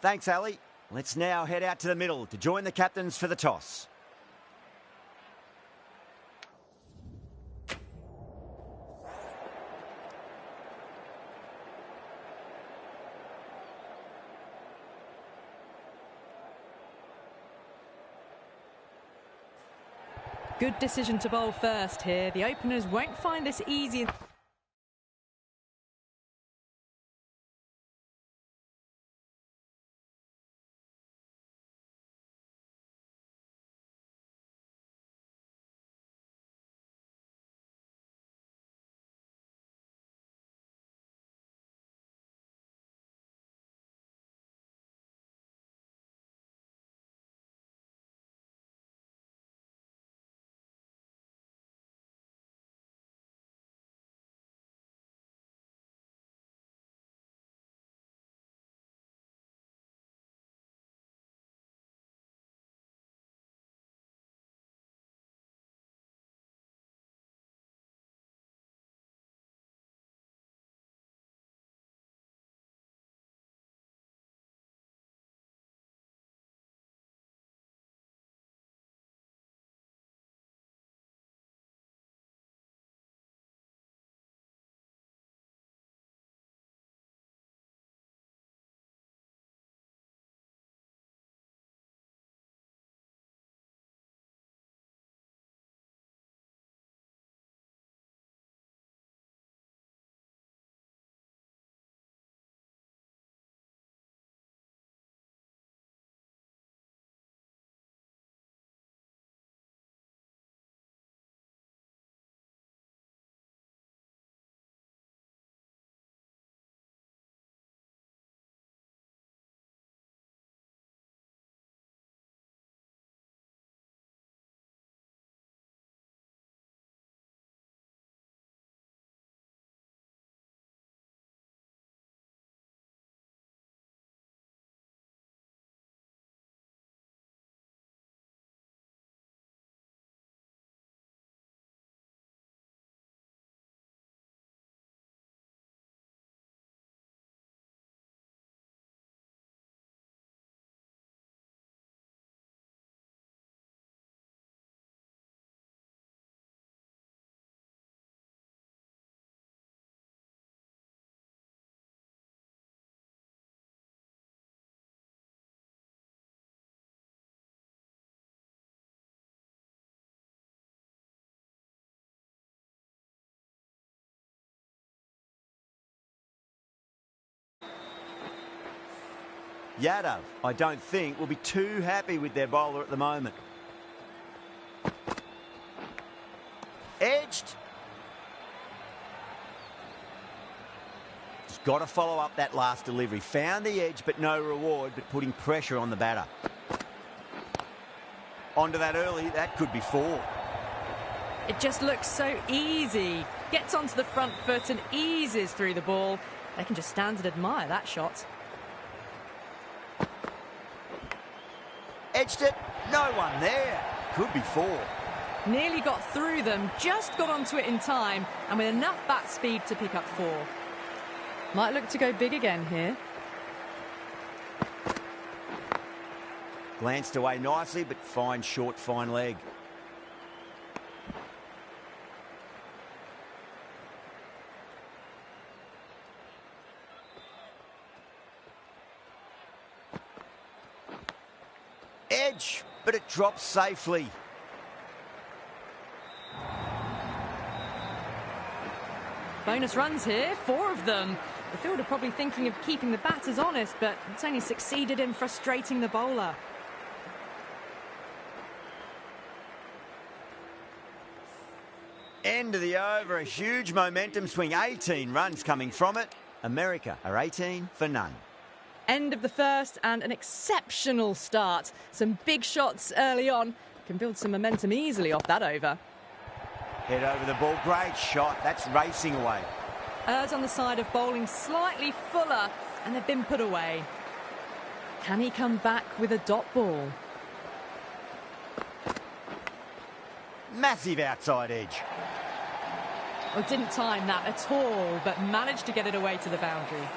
Thanks, Ali. Let's now head out to the middle to join the captains for the toss. Good decision to bowl first here. The openers won't find this easy. Yadav, I don't think, will be too happy with their bowler at the moment. Edged. He's got to follow up that last delivery. Found the edge, but no reward, but putting pressure on the batter. Onto that early, that could be 4. It just looks so easy. Gets onto the front foot and eases through the ball. They can just stand and admire that shot. Edged it, no one there. Could be 4. Nearly got through them, just got onto it in time, and with enough bat speed to pick up 4. Might look to go big again here. Glanced away nicely, but fine short, fine leg. Edge, but it drops safely. Bonus runs here, 4 of them. The fielder probably thinking of keeping the batters honest, but it's only succeeded in frustrating the bowler. End of the over, a huge momentum swing, 18 runs coming from it. America are 18 for none. End of the first and an exceptional start. Some big shots early on. Can build some momentum easily off that over. Head over the ball, great shot, that's racing away. Errs on the side of bowling slightly fuller, and they've been put away. Can he come back with a dot ball? Massive outside edge. Well, didn't time that at all, but managed to get it away to the boundary.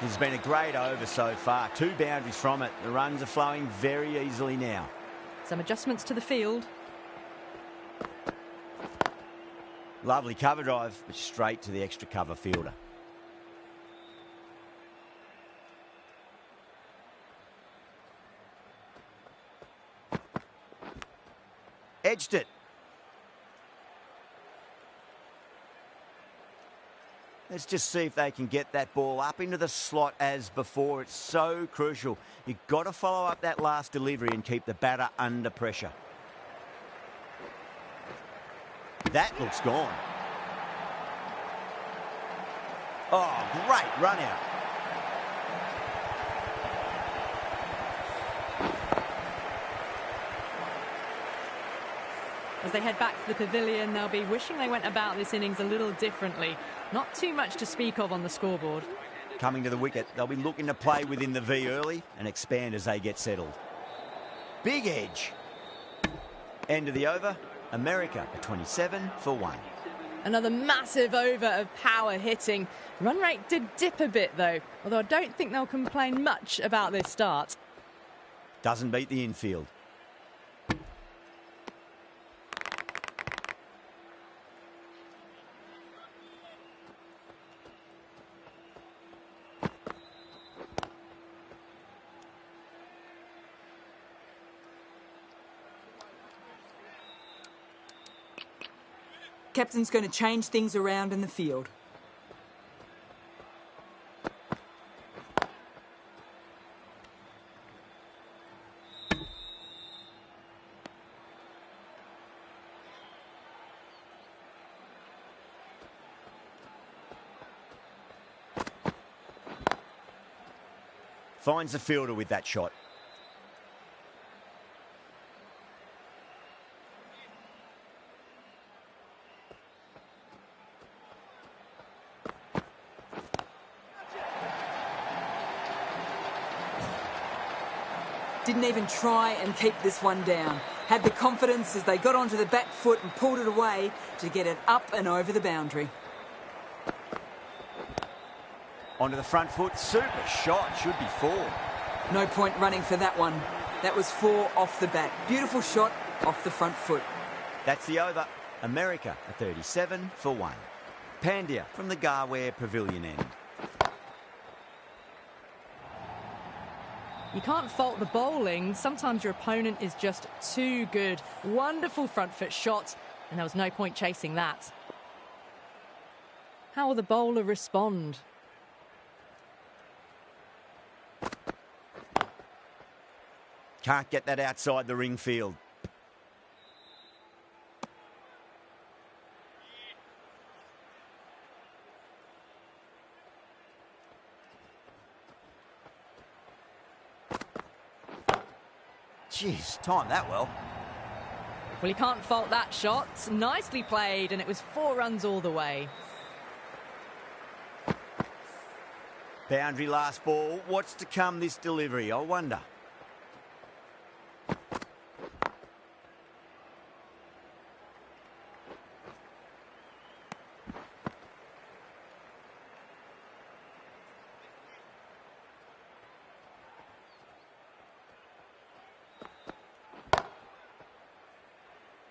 This has been a great over so far. 2 boundaries from it. The runs are flowing very easily now. Some adjustments to the field. Lovely cover drive, but straight to the extra cover fielder. Edged it. Let's just see if they can get that ball up into the slot as before. It's so crucial. You've got to follow up that last delivery and keep the batter under pressure. That looks gone. Oh, great run out. As they head back to the pavilion, they'll be wishing they went about this innings a little differently. Not too much to speak of on the scoreboard. Coming to the wicket, they'll be looking to play within the V early and expand as they get settled. Big edge. End of the over. America at 27 for 1. Another massive over of power hitting. Run rate did dip a bit though, although I don't think they'll complain much about this start. Doesn't beat the infield. Captain's going to change things around in the field. Finds the fielder with that shot. Didn't even try and keep this one down. Had the confidence as they got onto the back foot and pulled it away to get it up and over the boundary. Onto the front foot. Super shot. Should be 4. No point running for that one. That was 4 off the bat. Beautiful shot off the front foot. That's the over. America at 37 for 1. Pandya from the Garware Pavilion end. You can't fault the bowling. Sometimes your opponent is just too good. Wonderful front foot shot, and there was no point chasing that. How will the bowler respond? Can't get that outside the ring field. Jeez, timed that well. Well, you can't fault that shot. Nicely played, and it was 4 runs all the way. Boundary last ball. What's to come this delivery, I wonder?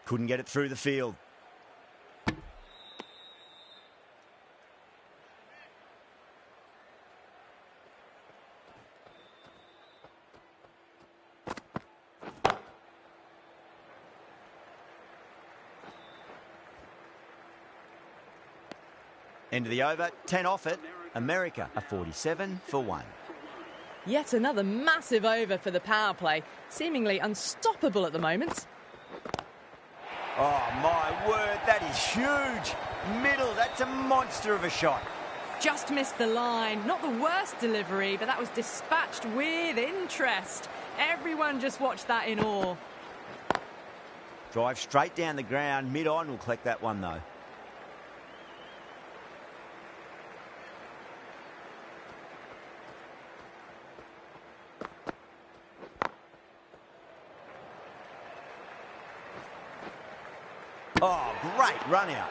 Couldn't get it through the field. End of the over, 10 off it. America a 47 for 1. Yet another massive over for the power play. Seemingly unstoppable at the moment. Oh, my word, that is huge. Middle, that's a monster of a shot. Just missed the line. Not the worst delivery, but that was dispatched with interest. Everyone just watched that in awe. Drive straight down the ground. Mid-on will collect that one, though. Oh, great run out.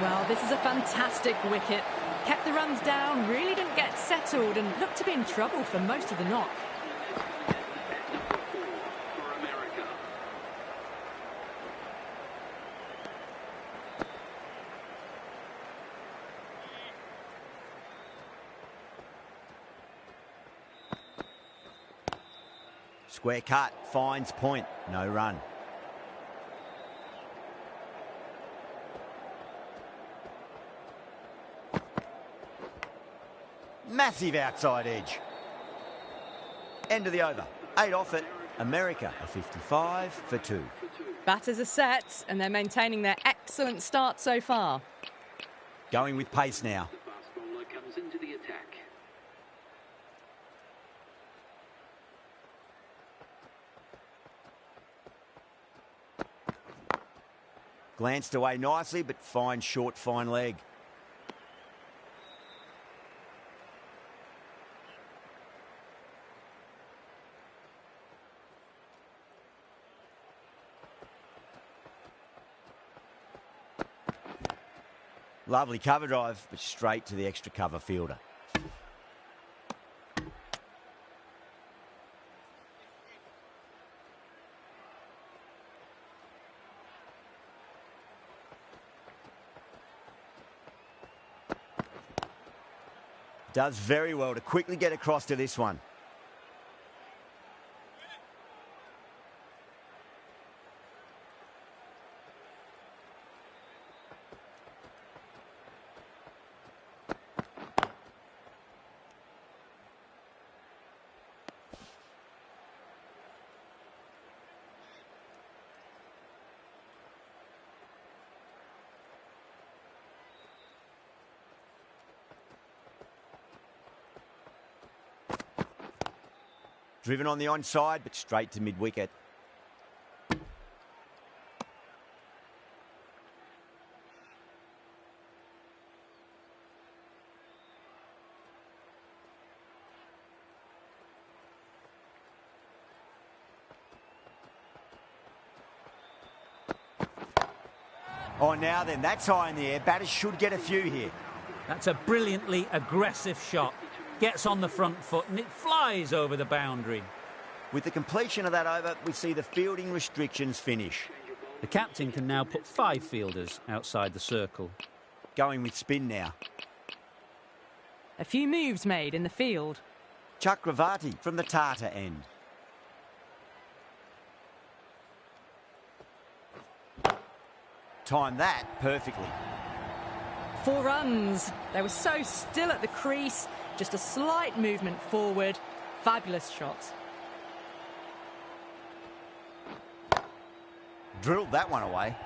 Well, this is a fantastic wicket. Kept the runs down, really didn't get settled and looked to be in trouble for most of the knock. Square cut, finds point, no run. Massive outside edge. End of the over. 8 off it. America a 55 for 2. Batters are set and they're maintaining their excellent start so far. Going with pace now. The fast bowler comes into the attack. Glanced away nicely, but fine short, fine leg. Lovely cover drive, but straight to the extra cover fielder. Does very well to quickly get across to this one. Driven on the onside, but straight to mid-wicket. Oh, now then, that's high in the air. Batters should get a few here. That's a brilliantly aggressive shot. Gets on the front foot and it flies over the boundary. With the completion of that over, we see the fielding restrictions finish. The captain can now put 5 fielders outside the circle. Going with spin now. A few moves made in the field. Chakravarti from the Tata end. Timed that perfectly. 4 runs. They were so still at the crease. Just a slight movement forward. Fabulous shot. Drilled that one away.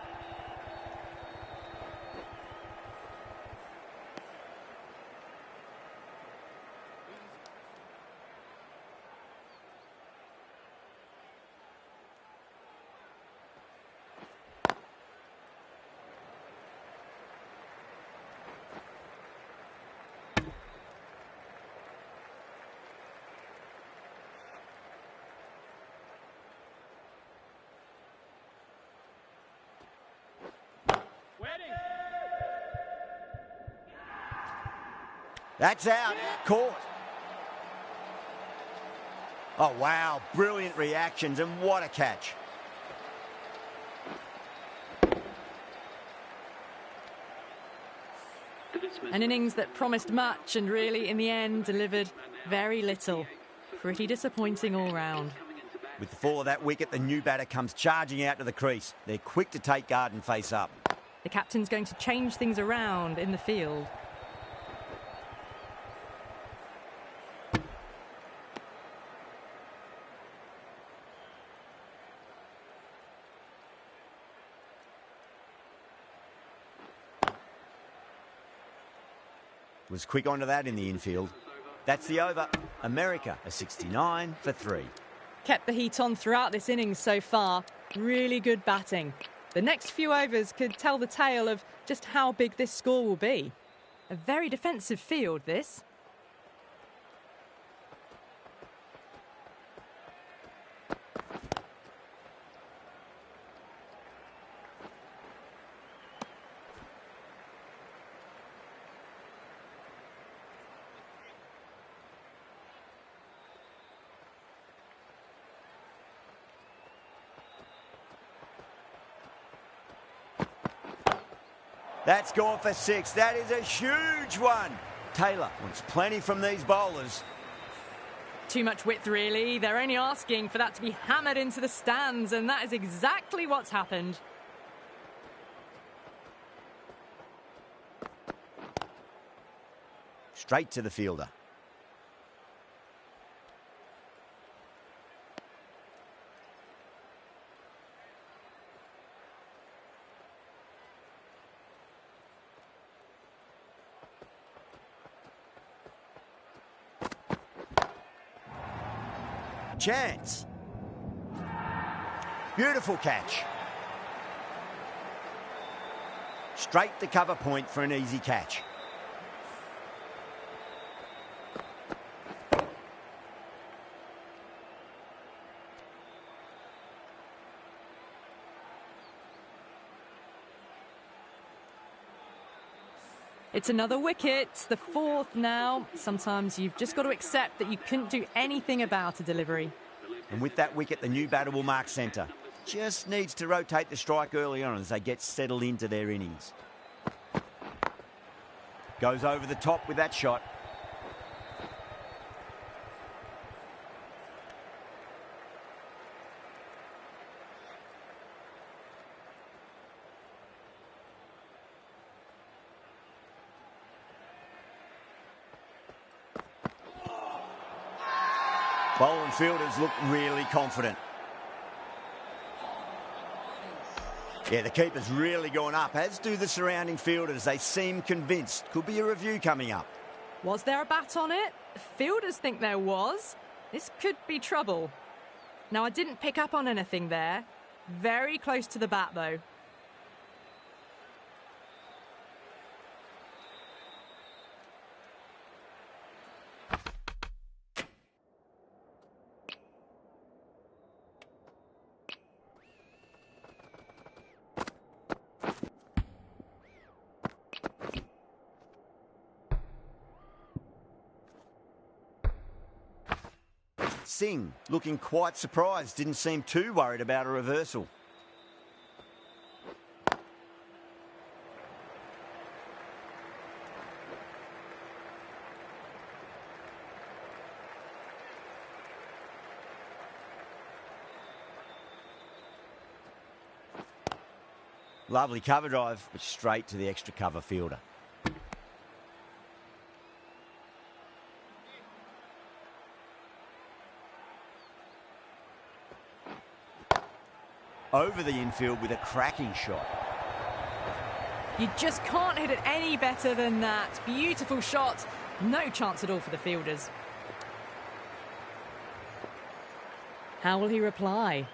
That's out. Caught. Oh, wow. Brilliant reactions, and what a catch. An innings that promised much and really, in the end, delivered very little. Pretty disappointing all round. With the fall of that wicket, the new batter comes charging out to the crease. They're quick to take guard and face up. The captain's going to change things around in the field. Was quick onto that in the infield. That's the over. America a 69 for 3. Kept the heat on throughout this innings so far. Really good batting. The next few overs could tell the tale of just how big this score will be. A very defensive field, this. That's gone for 6. That is a huge one. Taylor wants plenty from these bowlers. Too much width, really. They're only asking for that to be hammered into the stands, and that is exactly what's happened. Straight to the fielder. Chance. Beautiful catch. Straight to cover point for an easy catch. It's another wicket, the 4th now. Sometimes you've just got to accept that you couldn't do anything about a delivery. And with that wicket, the new batter will mark centre. Just needs to rotate the strike early on as they get settled into their innings. Goes over the top with that shot. Bowling fielders look really confident. Yeah, the keeper's really gone up, as do the surrounding fielders. They seem convinced. Could be a review coming up. Was there a bat on it? Fielders think there was. This could be trouble. Now, I didn't pick up on anything there. Very close to the bat, though. Singh looking quite surprised, didn't seem too worried about a reversal. Lovely cover drive, but straight to the extra cover fielder. Over the infield with a cracking shot. You just can't hit it any better than that. Beautiful shot. No chance at all for the fielders. How will he reply?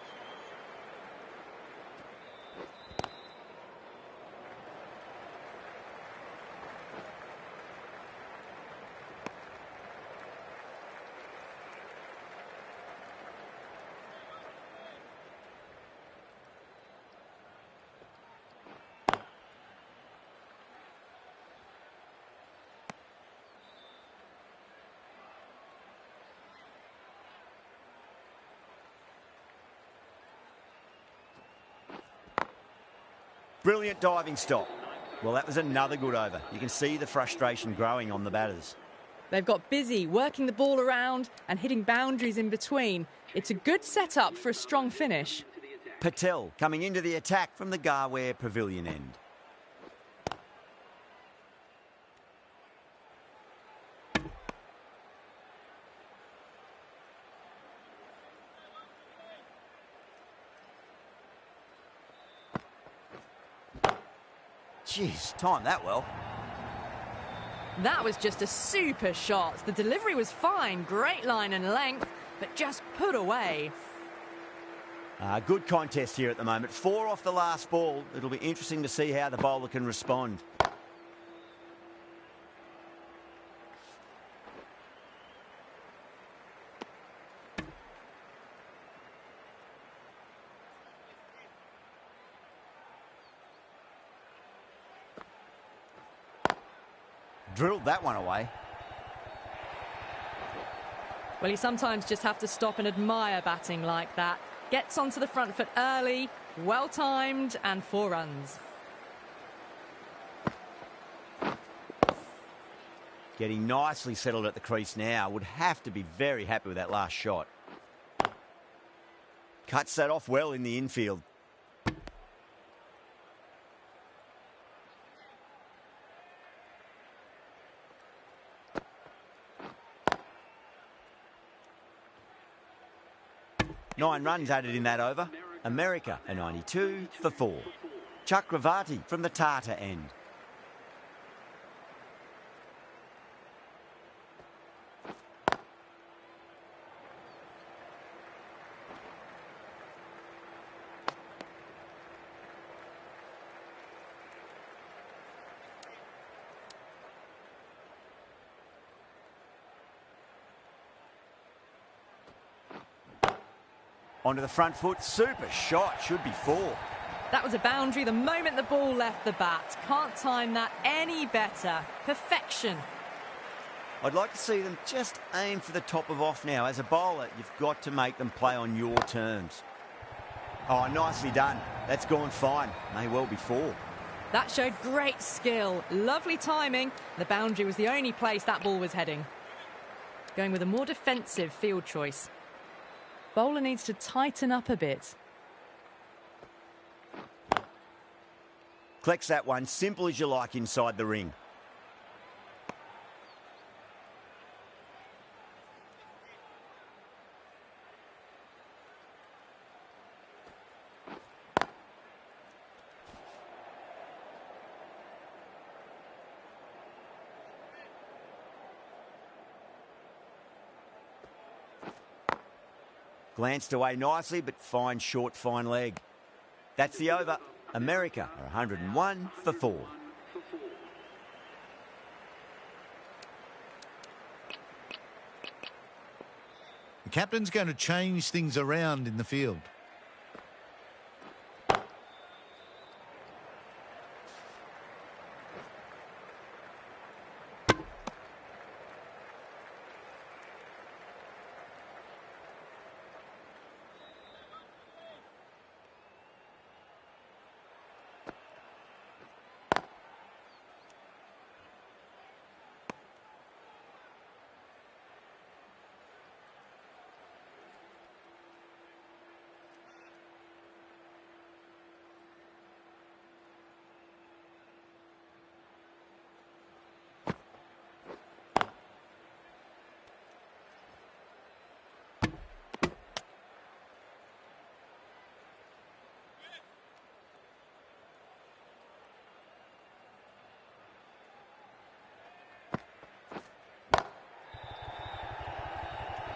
Brilliant diving stop. Well, that was another good over. You can see the frustration growing on the batters. They've got busy working the ball around and hitting boundaries in between. It's a good setup for a strong finish. Patel coming into the attack from the Garware Pavilion end. Jeez, timed that well. That was just a super shot. The delivery was fine, great line and length, but just put away. Good contest here at the moment. 4 off the last ball. It'll be interesting to see how the bowler can respond. Drilled that one away. Well, you sometimes just have to stop and admire batting like that. Gets onto the front foot early, well-timed, and 4 runs. Getting nicely settled at the crease now. Would have to be very happy with that last shot. Cuts that off well in the infield. Nine runs added in that over. America a 92 for 4. Chakravarti from the Tata end. Onto the front foot, super shot, should be 4. That was a boundary the moment the ball left the bat. Can't time that any better. Perfection. I'd like to see them just aim for the top of off now. As a bowler, you've got to make them play on your terms. Oh, nicely done. That's gone fine. May well be 4. That showed great skill. Lovely timing. The boundary was the only place that ball was heading. Going with a more defensive field choice. Bowler needs to tighten up a bit. Collects that one, simple as you like inside the ring. Glanced away nicely, but fine short, fine leg. That's the over. America are 101 for 4. The captain's going to change things around in the field.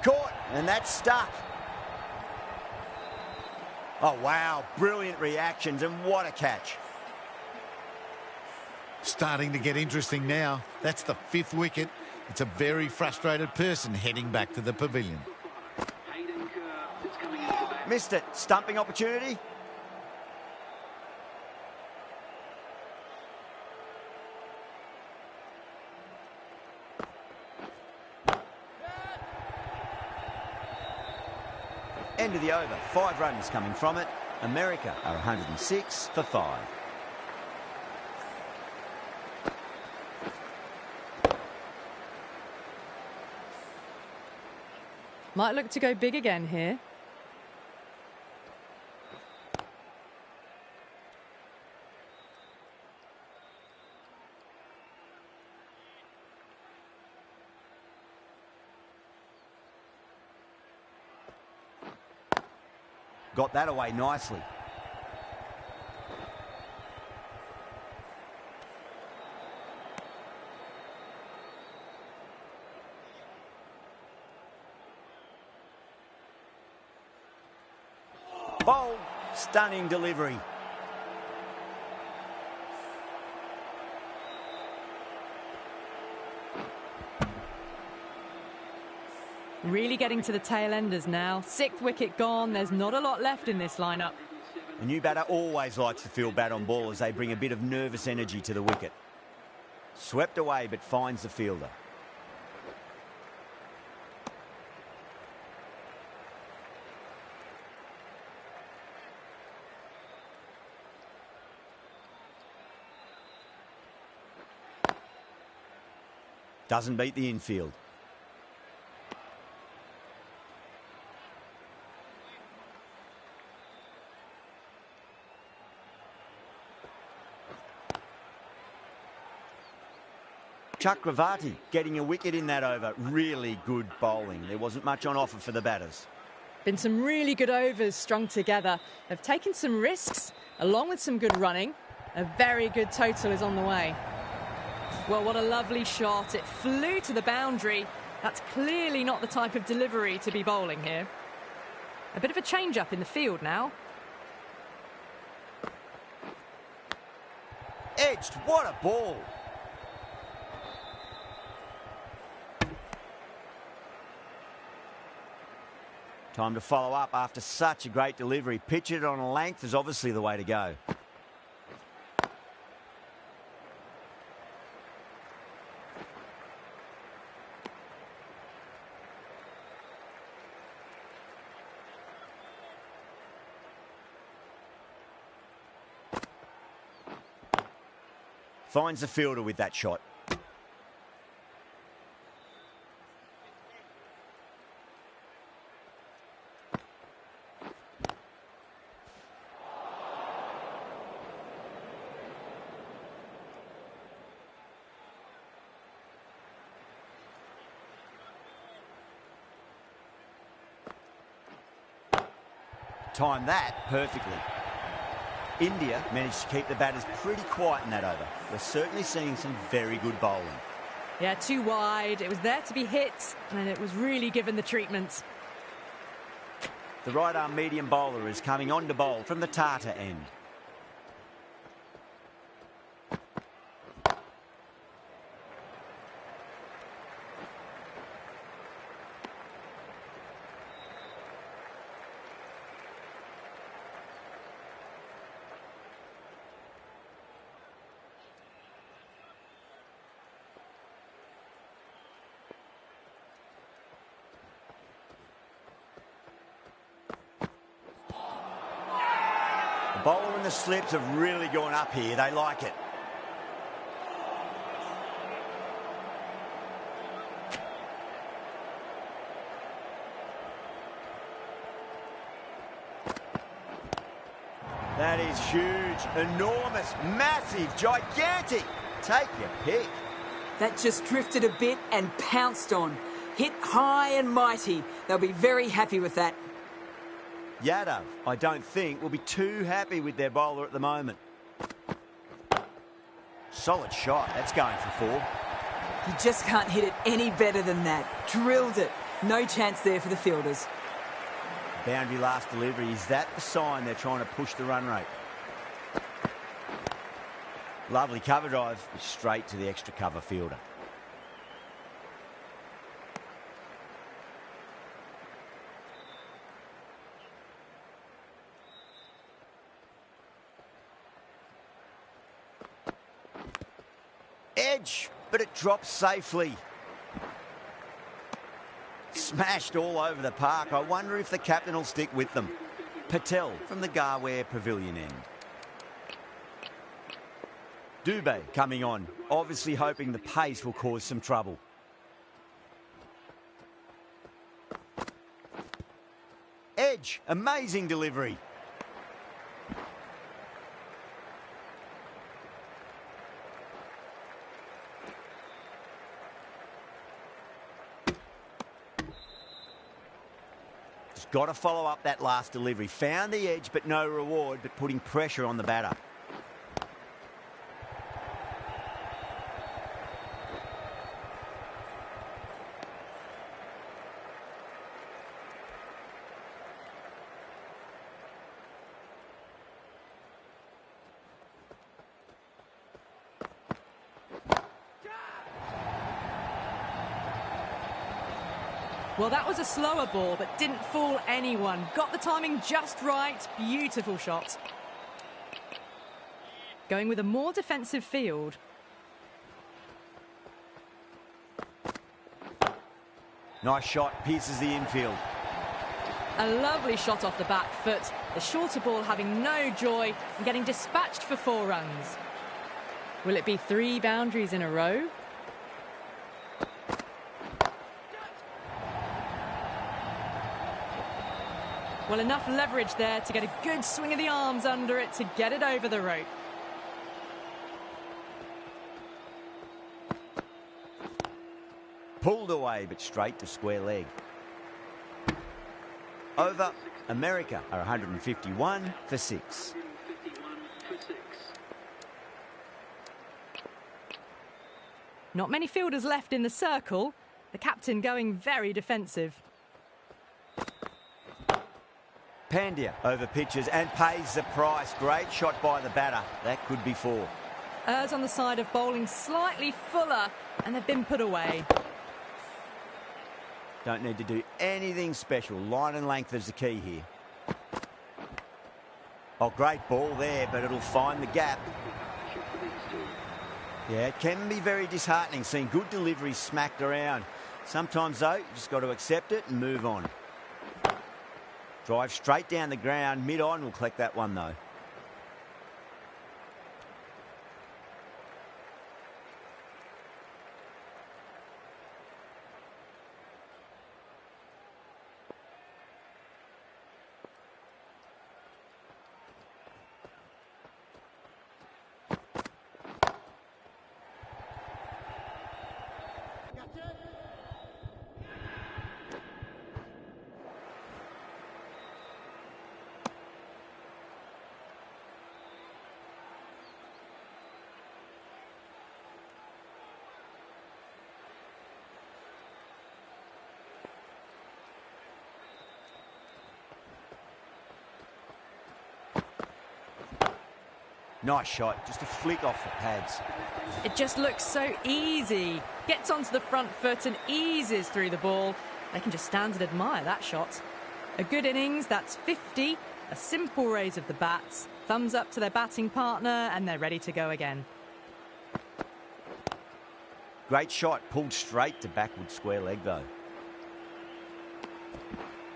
Caught, and that's stuck. Oh, wow. Brilliant reactions, and what a catch. Starting to get interesting now. That's the 5th wicket. It's a very frustrated person heading back to the pavilion. Missed it. Stumping opportunity. End of the over. 5 runs coming from it. America are 106 for 5. Might look to go big again here. Got that away nicely. Bold, stunning delivery. Really getting to the tail enders now. 6th wicket gone. There's not a lot left in this lineup. A new batter always likes to feel bat on ball as they bring a bit of nervous energy to the wicket. Swept away but finds the fielder. Doesn't beat the infield. Chakravarti getting a wicket in that over. Really good bowling. There wasn't much on offer for the batters. Been some really good overs strung together. Have taken some risks, along with some good running. A very good total is on the way. Well, what a lovely shot. It flew to the boundary. That's clearly not the type of delivery to be bowling here. A bit of a change-up in the field now. Edged. What a ball. Time to follow up after such a great delivery. Pitch it on a length is obviously the way to go. Finds the fielder with that shot. Timed that perfectly. India managed to keep the batters pretty quiet in that over. We're certainly seeing some very good bowling. Yeah, too wide. It was there to be hit, and it was really given the treatment. The right-arm medium bowler is coming on to bowl from the Tata end. The bowler and the slips have really gone up here. They like it. That is huge, enormous, massive, gigantic. Take your pick. That just drifted a bit and pounced on. Hit high and mighty. They'll be very happy with that. Yadav, I don't think, will be too happy with their bowler at the moment. Solid shot. That's going for 4. You just can't hit it any better than that. Drilled it. No chance there for the fielders. Boundary last delivery. Is that the sign they're trying to push the run rate? Lovely cover drive. Straight to the extra cover fielder. Edge, but it drops safely. Smashed all over the park. I wonder if the captain will stick with them. Patel from the Garware Pavilion end. Dubé coming on, obviously hoping the pace will cause some trouble. Edge, amazing delivery. Got to follow up that last delivery. Found the edge, but no reward, but putting pressure on the batter. Well, that was a slower ball, but didn't fool anyone. Got the timing just right. Beautiful shot. Going with a more defensive field. Nice shot, pierces the infield. A lovely shot off the back foot. The shorter ball having no joy and getting dispatched for 4 runs. Will it be 3 boundaries in a row? Well, enough leverage there to get a good swing of the arms under it to get it over the rope. Pulled away, but straight to square leg. Over. America are 151 for 6. 151 for 6. Not many fielders left in the circle. The captain going very defensive. Pandya over pitches and pays the price. Great shot by the batter. That could be 4. Errs on the side of bowling slightly fuller, and they've been put away. Don't need to do anything special. Line and length is the key here. Oh, great ball there, but it'll find the gap. Yeah, it can be very disheartening seeing good deliveries smacked around. Sometimes, though, you just got to accept it and move on. Drive straight down the ground. Mid-on will collect that one, though. Nice shot, just a flick off the pads. It just looks so easy. Gets onto the front foot and eases through the ball. They can just stand and admire that shot. A good innings, that's 50. A simple raise of the bats. Thumbs up to their batting partner and they're ready to go again. Great shot, pulled straight to backward square leg though.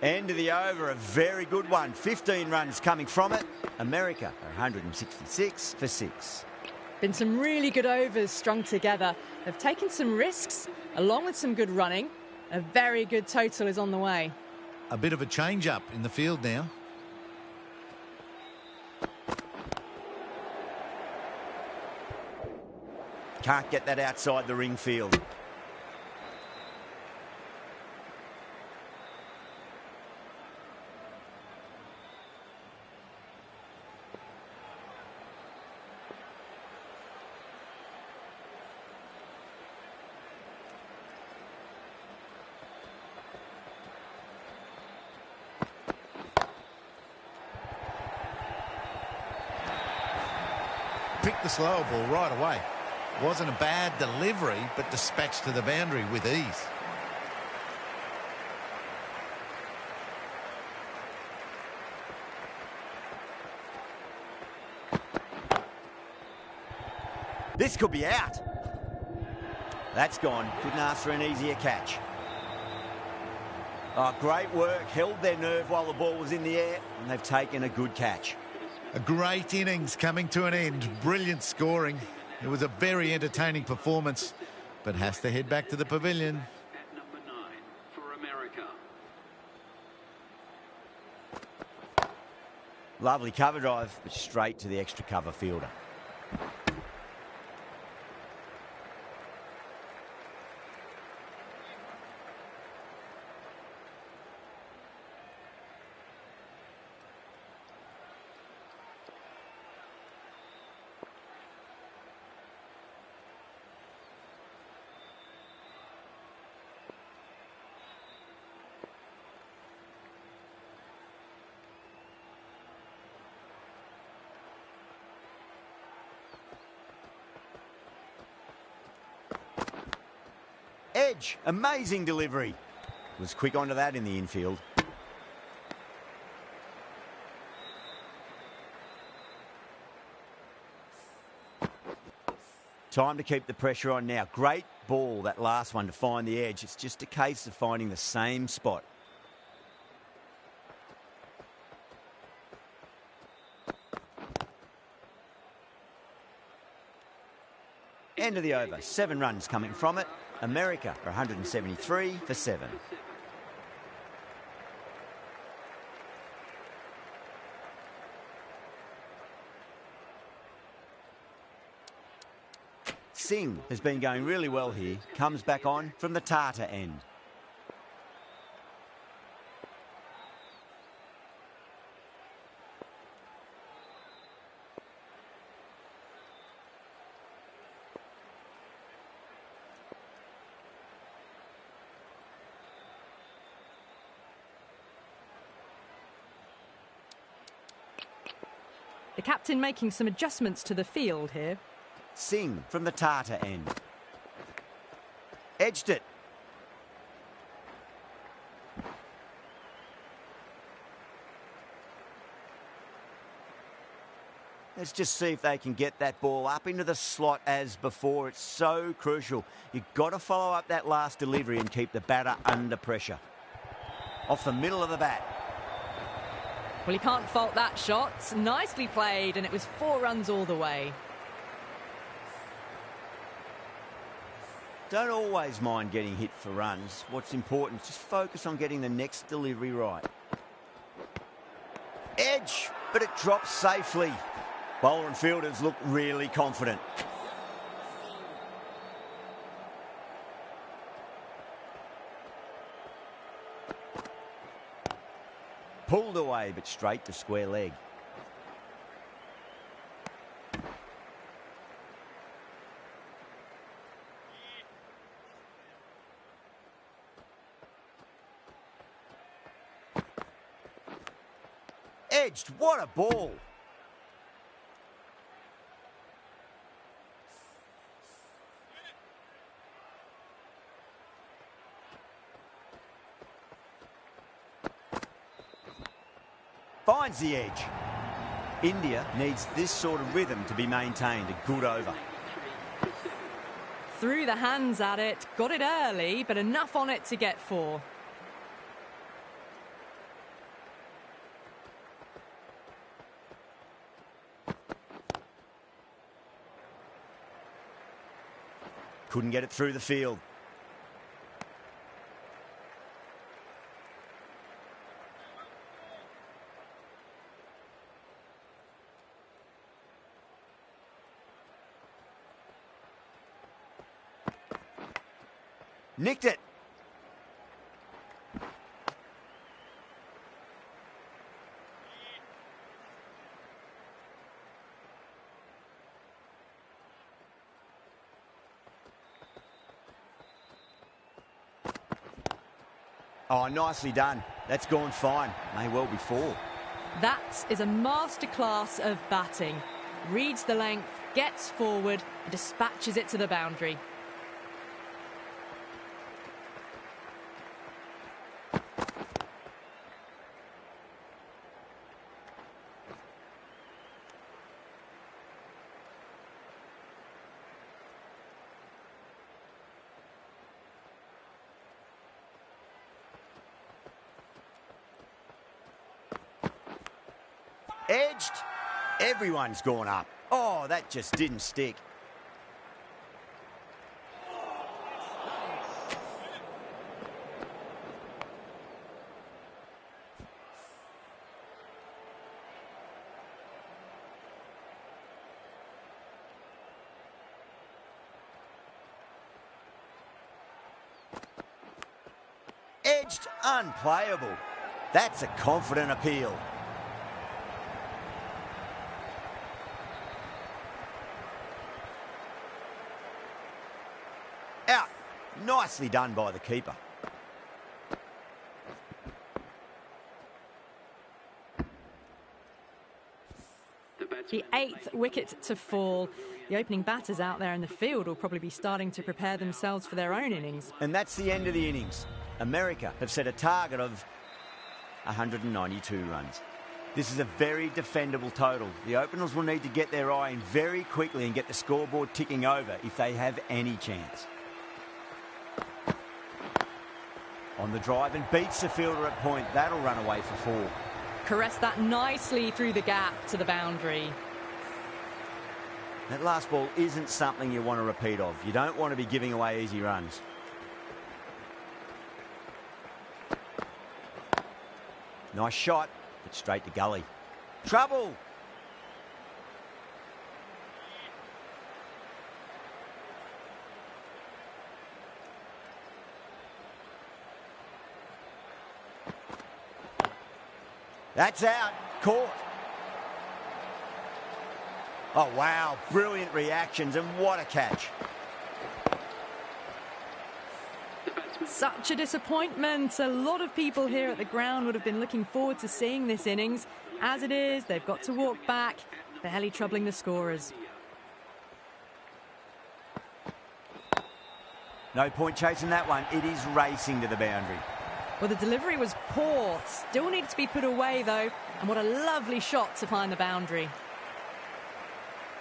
End of the over, a very good one. 15 runs coming from it. America are 166 for 6. Been some really good overs strung together. They've taken some risks, along with some good running. A very good total is on the way. A bit of a change-up in the field now. Can't get that outside the ring field. Picked the slower ball right away. Wasn't a bad delivery, but dispatched to the boundary with ease. This could be out. That's gone. Couldn't ask for an easier catch. Oh, great work. Held their nerve while the ball was in the air, and they've taken a good catch. A great innings coming to an end. Brilliant scoring. It was a very entertaining performance, but has to head back to the pavilion. At number 9 for America. Lovely cover drive, but straight to the extra cover fielder. Edge, amazing delivery. Was quick onto that in the infield. Time to keep the pressure on now. Great ball, that last one, to find the edge. It's just a case of finding the same spot. End of the over. 7 runs coming from it. America are 173 for 7. Singh has been going really well here. Comes back on from the Tata end. The captain making some adjustments to the field here. Singh from the Tata end. Edged it. Let's just see if they can get that ball up into the slot as before. It's so crucial. You've got to follow up that last delivery and keep the batter under pressure. Off the middle of the bat. Well, you can't fault that shot. Nicely played, and it was 4 runs all the way. Don't always mind getting hit for runs. What's important is just focus on getting the next delivery right. Edge, but it drops safely. Bowler and fielders look really confident. Pulled away, but straight to square leg. Edged, what a ball. Finds the edge. India needs this sort of rhythm to be maintained. A good over. Threw the hands at it, got it early, but enough on it to get 4. Couldn't get it through the field. Nicked it. Oh, nicely done. That's gone fine. May well be 4. That is a masterclass of batting. Reads the length, gets forward, and dispatches it to the boundary. Edged. Everyone's gone up. Oh, that just didn't stick. Edged, unplayable. That's a confident appeal. Out. Nicely done by the keeper. The 8th wicket to fall. The opening batters out there in the field will probably be starting to prepare themselves for their own innings. And that's the end of the innings. America have set a target of 192 runs. This is a very defendable total. The openers will need to get their eye in very quickly and get the scoreboard ticking over if they have any chance. On the drive and beats the fielder at point. That'll run away for 4. Caressed that nicely through the gap to the boundary. That last ball isn't something you want to repeat of. You don't want to be giving away easy runs. Nice shot, but straight to gully. Trouble! That's out. Caught. Oh, wow. Brilliant reactions, and what a catch. Such a disappointment. A lot of people here at the ground would have been looking forward to seeing this innings. As it is, they've got to walk back, barely troubling the scorers. No point chasing that one. It is racing to the boundary. Well, the delivery was poor. Still needed to be put away, though. And what a lovely shot to find the boundary.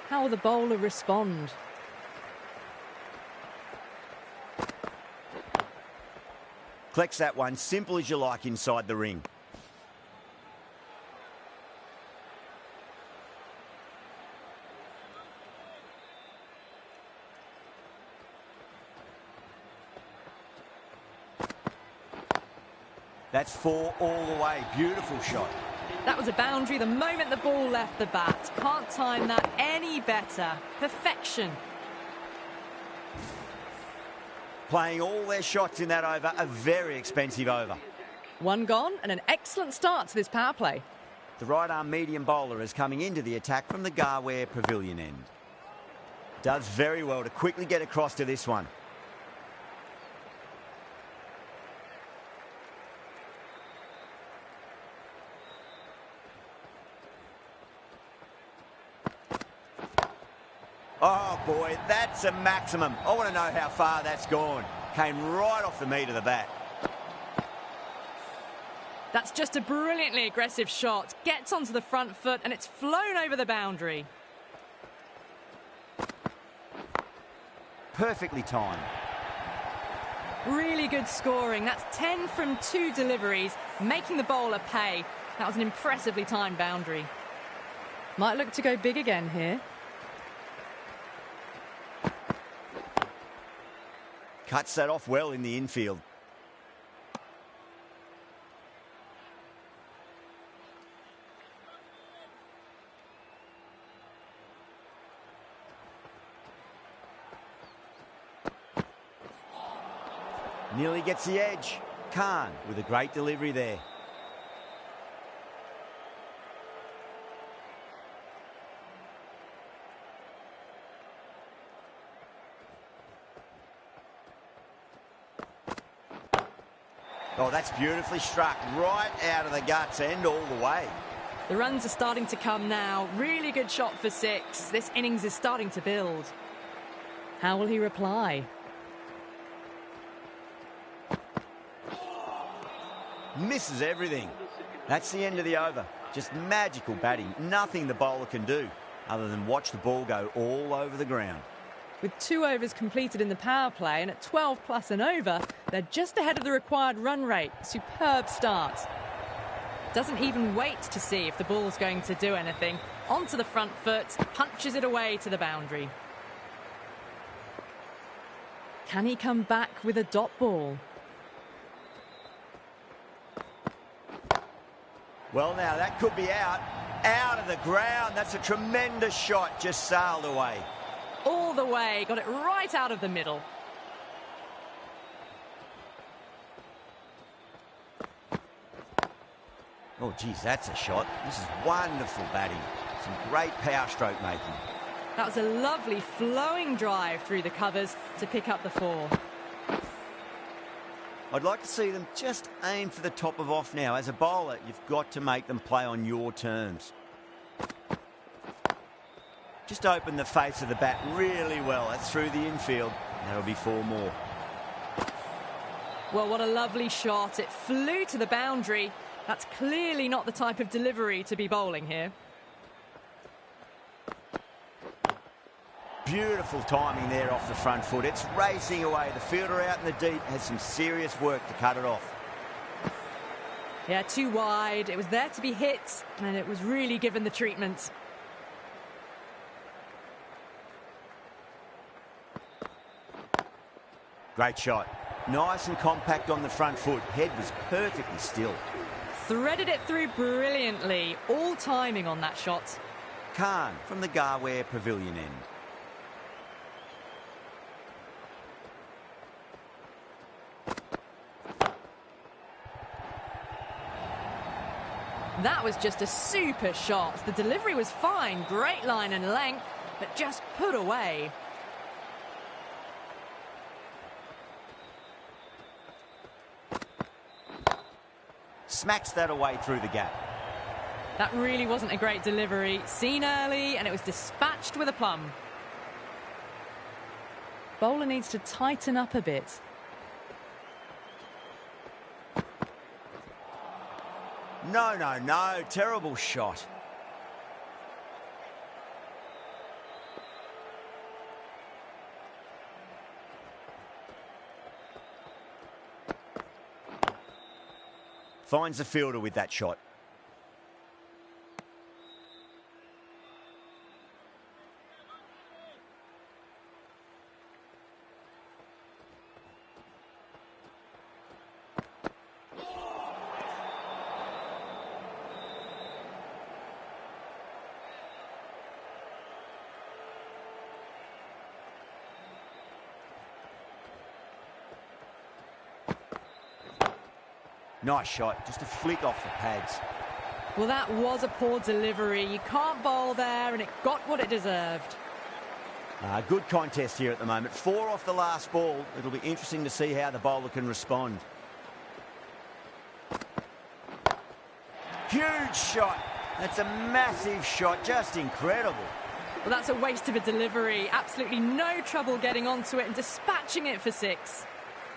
How will the bowler respond? Collects that one, simple as you like, inside the ring. That's 4 all the way. Beautiful shot. That was a boundary the moment the ball left the bat. Can't time that any better. Perfection. Playing all their shots in that over, a very expensive over. One gone and an excellent start to this power play. The right-arm medium bowler is coming into the attack from the Garware Pavilion end. Does very well to quickly get across to this one. Oh, boy, that's a maximum. I want to know how far that's gone. Came right off the meat of the bat. That's just a brilliantly aggressive shot. Gets onto the front foot and it's flown over the boundary. Perfectly timed. Really good scoring. That's 10 from 2 deliveries, making the bowler pay. That was an impressively timed boundary. Might look to go big again here. Cuts that off well in the infield. Nearly gets the edge. Khan with a great delivery there. Oh, that's beautifully struck. Right out of the guts end all the way. The runs are starting to come now. Really good shot for 6. This innings is starting to build. How will he reply? Misses everything. That's the end of the over. Just magical batting. Nothing the bowler can do other than watch the ball go all over the ground. With 2 overs completed in the power play and at 12 plus an over, they're just ahead of the required run rate. Superb start. Doesn't even wait to see if the ball's going to do anything. Onto the front foot, punches it away to the boundary. Can he come back with a dot ball? Well, now, that could be out. Out of the ground. That's a tremendous shot. Just sailed away. All the way. Got it right out of the middle. Oh, geez, that's a shot. This is wonderful batting. Some great power stroke making. That was a lovely flowing drive through the covers to pick up the 4. I'd like to see them just aim for the top of off now. As a bowler, you've got to make them play on your terms. Just open the face of the bat really well. That's through the infield. That'll be 4 more. Well, what a lovely shot. It flew to the boundary. That's clearly not the type of delivery to be bowling here. Beautiful timing there off the front foot. It's racing away. The fielder out in the deep has some serious work to cut it off. Yeah, too wide. It was there to be hit, and it was really given the treatment. Great shot. Nice and compact on the front foot. Head was perfectly still. Threaded it through brilliantly. All timing on that shot. Khan from the Garware Pavilion end. That was just a super shot. The delivery was fine, great line and length, but just put away. Smacks that away through the gap. That really wasn't a great delivery. Seen early, and it was dispatched with a plum. Bowler needs to tighten up a bit. No, no, no. Terrible shot. Finds the fielder with that shot. Nice shot, just a flick off the pads. Well, that was a poor delivery. You can't bowl there, and it got what it deserved. Good contest here at the moment. 4 off the last ball. It'll be interesting to see how the bowler can respond. Huge shot. That's a massive shot, just incredible. Well, that's a waste of a delivery. Absolutely no trouble getting onto it and dispatching it for 6.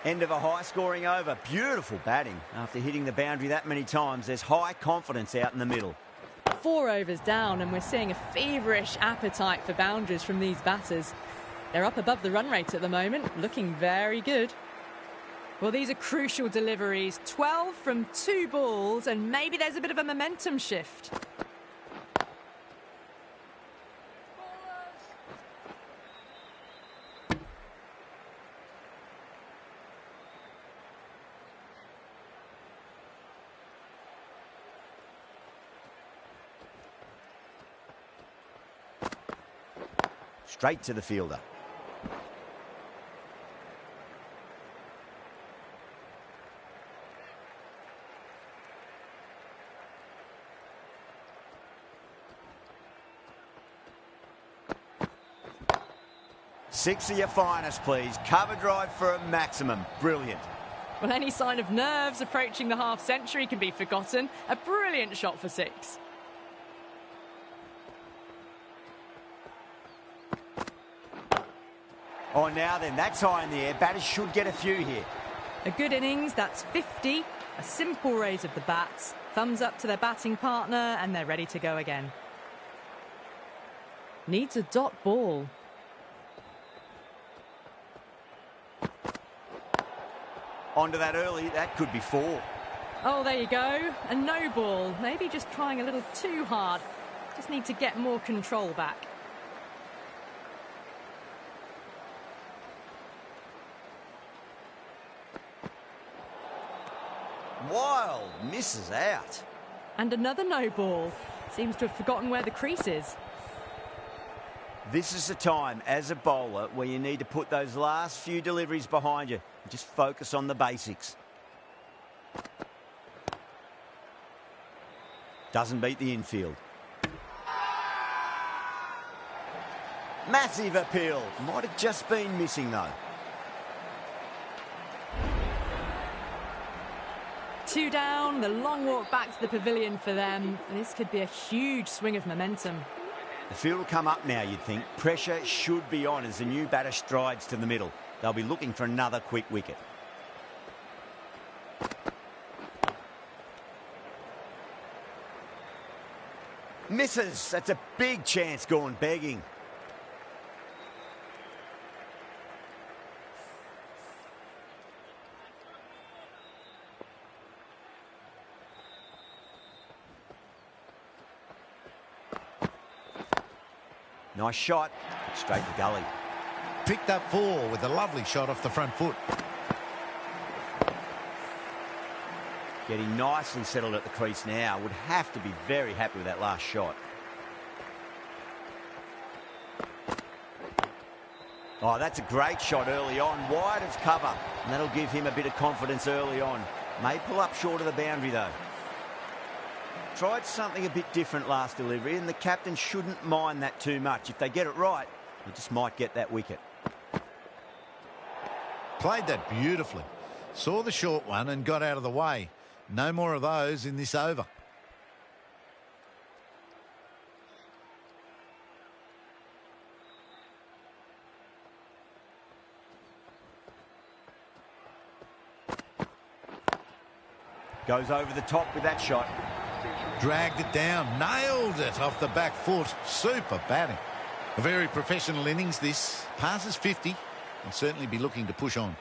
End of a high-scoring over. Beautiful batting. After hitting the boundary that many times, there's high confidence out in the middle. 4 overs down, and we're seeing a feverish appetite for boundaries from these batters. They're up above the run rate at the moment, looking very good. Well, these are crucial deliveries. 12 from 2 balls, and maybe there's a bit of a momentum shift. Straight to the fielder. Six of your finest, please. Cover drive for a maximum. Brilliant. Well, any sign of nerves approaching the half-century can be forgotten. A brilliant shot for 6. Oh, now then, that's high in the air. Batters should get a few here. A good innings, that's 50. A simple raise of the bats. Thumbs up to their batting partner, and they're ready to go again. Needs a dot ball. Onto that early, that could be 4. Oh, there you go. A no ball. Maybe just trying a little too hard. Just need to get more control back. Wild, misses out. And another no ball. Seems to have forgotten where the crease is. This is the time, as a bowler, where you need to put those last few deliveries behind you and just focus on the basics. Doesn't beat the infield. Massive appeal. Might have just been missing, though. 2 down, the long walk back to the pavilion for them. This could be a huge swing of momentum. The field will come up now, you'd think. Pressure should be on as the new batter strides to the middle. They'll be looking for another quick wicket. Misses. That's a big chance gone begging. Nice shot. Straight to gully. Picked up 4 with a lovely shot off the front foot. Getting nicely settled at the crease now. Would have to be very happy with that last shot. Oh, that's a great shot early on. Wide of cover. And that'll give him a bit of confidence early on. May pull up short of the boundary, though. tried something a bit different last delivery, and the captain shouldn't mind that too much. If they get it right, they just might get that wicket. Played that beautifully. Saw the short one and got out of the way. No more of those in this over. Goes over the top with that shot. Dragged it down, nailed it off the back foot. Super batting. A very professional innings this. Passes 50 and certainly be looking to push on.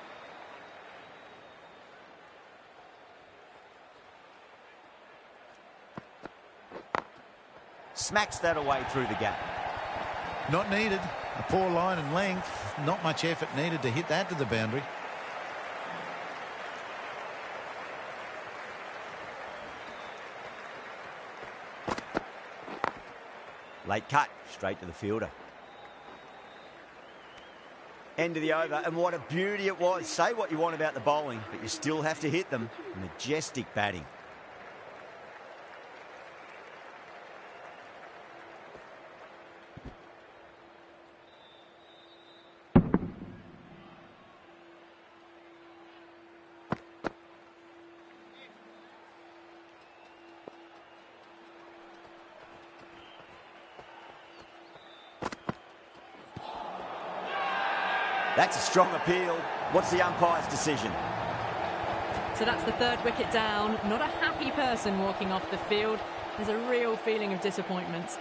Smacks that away through the gap. Not needed. A poor line and length. Not much effort needed to hit that to the boundary. Late cut, straight to the fielder. End of the over, and what a beauty it was. Say what you want about the bowling, but you still have to hit them. Majestic batting. That's a strong appeal. What's the umpire's decision? So that's the third wicket down. Not a happy person walking off the field. There's a real feeling of disappointment.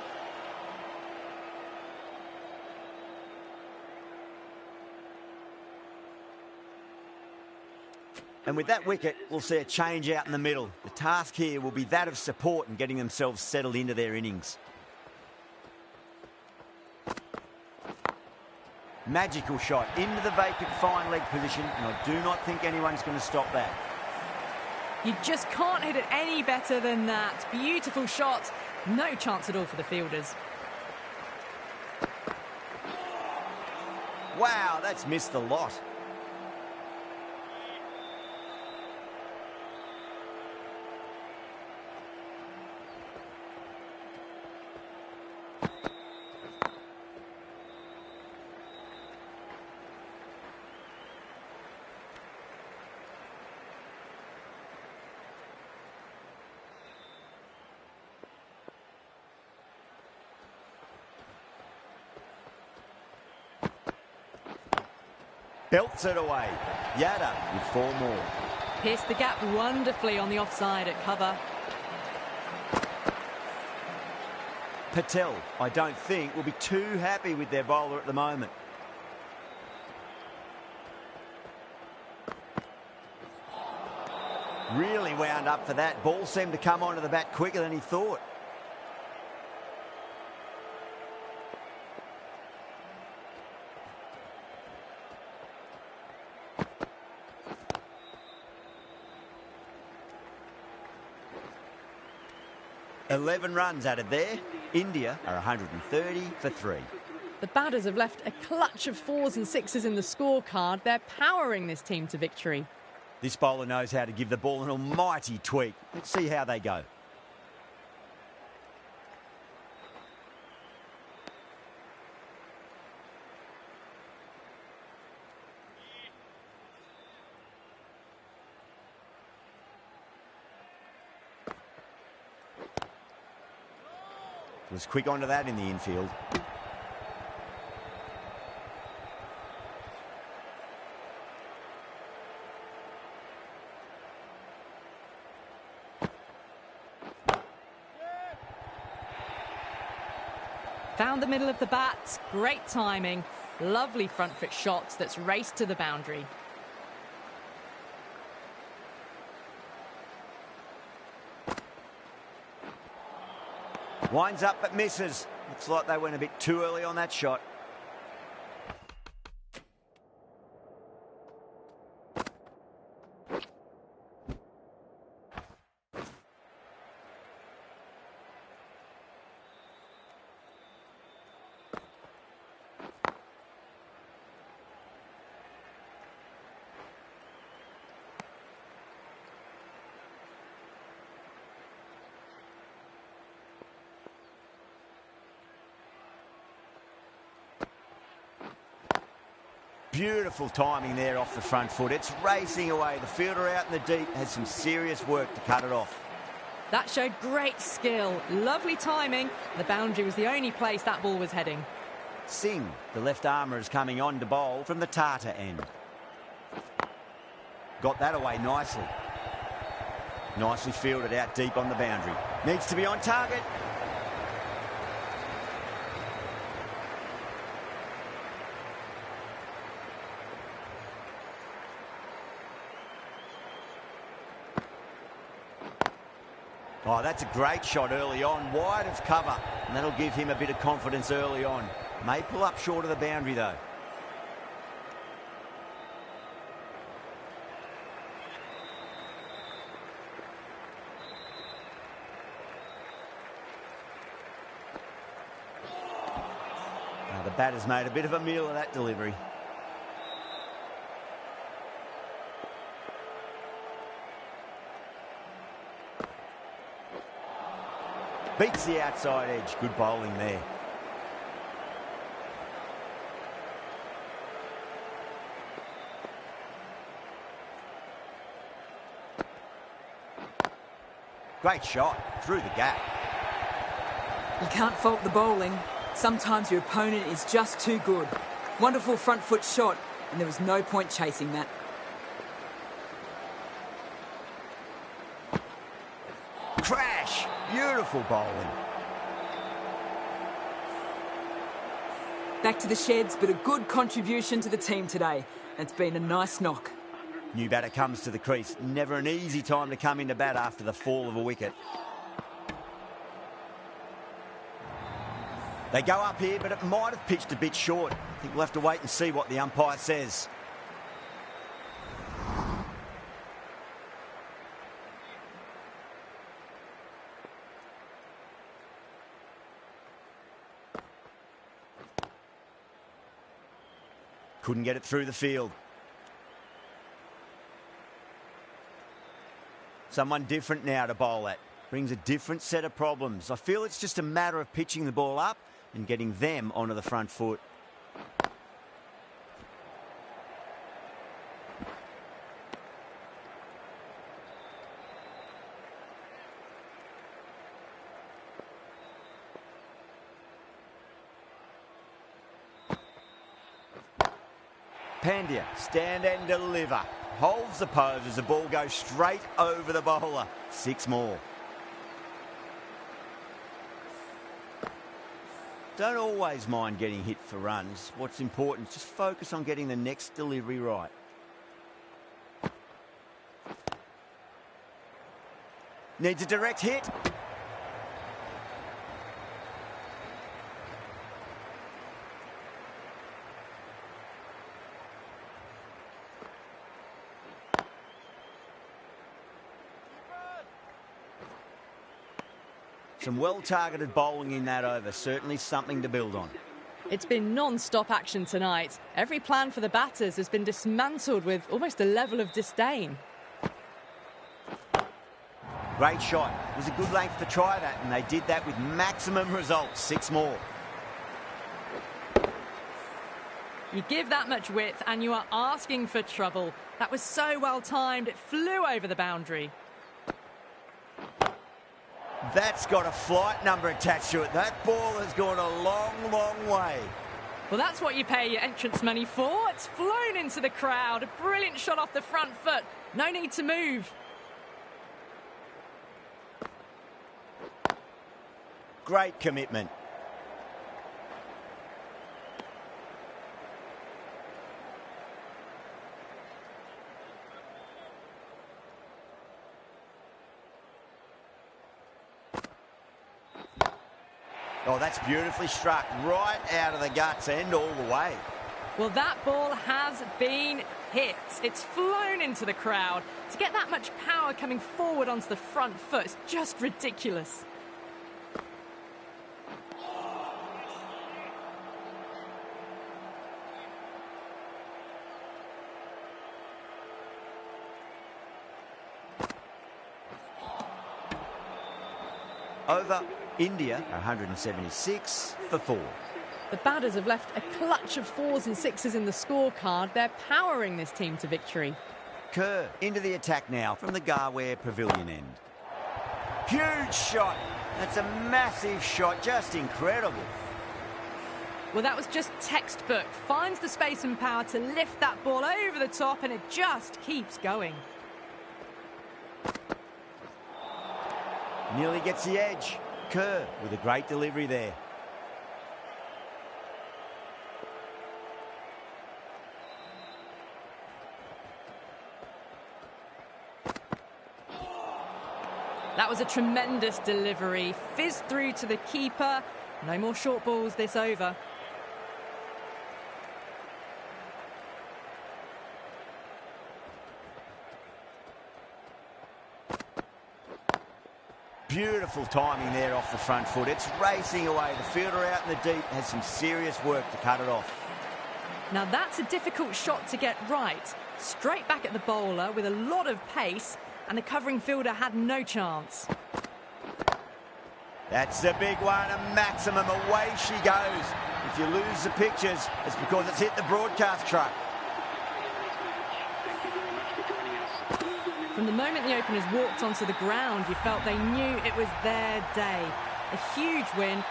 And with that wicket, we'll see a change out in the middle. The task here will be that of support and getting themselves settled into their innings. Magical shot into the vacant fine leg position, and I do not think anyone's going to stop that. You just can't hit it any better than that. Beautiful shot. No chance at all for the fielders. Wow, that's missed the lot. Belts it away. Yada with 4 more. Pierced the gap wonderfully on the offside at cover. Patel, I don't think, will be too happy with their bowler at the moment. Really wound up for that. Ball seemed to come onto the bat quicker than he thought. $11 runs added there. India are 130 for 3. The batters have left a clutch of 4s and 6s in the scorecard. They're powering this team to victory. This bowler knows how to give the ball an almighty tweak. Let's see how they go. Was quick onto that in the infield. Found the middle of the bat. Great timing. Lovely front foot shot that's raced to the boundary. Winds up but misses. Looks like they went a bit too early on that shot. Beautiful timing there off the front foot. It's racing away. The fielder out in the deep has some serious work to cut it off. That showed great skill. Lovely timing. The boundary was the only place that ball was heading. Singh, the left armour, is coming on to bowl from the Tata end. Got that away nicely. Nicely fielded out deep on the boundary. Needs to be on target. Oh, that's a great shot early on, wide of cover, and that'll give him a bit of confidence early on. May pull up short of the boundary, though. Now, the batter's made a bit of a meal of that delivery. Beats the outside edge. Good bowling there. Great shot through the gap. You can't fault the bowling. Sometimes your opponent is just too good. Wonderful front foot shot, and there was no point chasing that. Crash! Beautiful bowling. Back to the sheds, but a good contribution to the team today. It's been a nice knock. New batter comes to the crease. Never an easy time to come into bat after the fall of a wicket. They go up here, but it might have pitched a bit short. I think we'll have to wait and see what the umpire says. Couldn't get it through the field. Someone different now to bowl at. Brings a different set of problems. I feel it's just a matter of pitching the ball up and getting them onto the front foot. Pandya, stand and deliver. Holds the pose as the ball goes straight over the bowler. 6 more. Don't always mind getting hit for runs. What's important is just focus on getting the next delivery right. Needs a direct hit. Some well-targeted bowling in that over. Certainly something to build on. It's been non-stop action tonight. Every plan for the batters has been dismantled with almost a level of disdain. Great shot. It was a good length to try that, and they did that with maximum results. 6 more. You give that much width and you are asking for trouble. That was so well timed, it flew over the boundary. That's got a flight number attached to it. That ball has gone a long, long way. Well, that's what you pay your entrance money for. It's flown into the crowd. A brilliant shot off the front foot. No need to move. Great commitment. Oh, that's beautifully struck right out of the guts end all the way. Well, that ball has been hit. It's flown into the crowd. To get that much power coming forward onto the front foot is just ridiculous. Over India, 176 for 4. The Batters have left a clutch of 4s and 6s in the scorecard. They're powering this team to victory. Kerr into the attack now from the Garware Pavilion end. Huge shot. That's a massive shot. Just incredible. Well, that was just textbook. Finds the space and power to lift that ball over the top, and it just keeps going. Nearly gets the edge. Kerr with a great delivery there. That was a tremendous delivery. Fizzed through to the keeper. No more short balls this over. Beautiful timing there off the front foot. It's racing away. The fielder out in the deep has some serious work to cut it off. Now that's a difficult shot to get right. Straight back at the bowler with a lot of pace, and the covering fielder had no chance. That's the big one, a maximum. Away she goes. If you lose the pictures, it's because it's hit the broadcast truck. From the moment the openers walked onto the ground, you felt they knew it was their day. A huge win,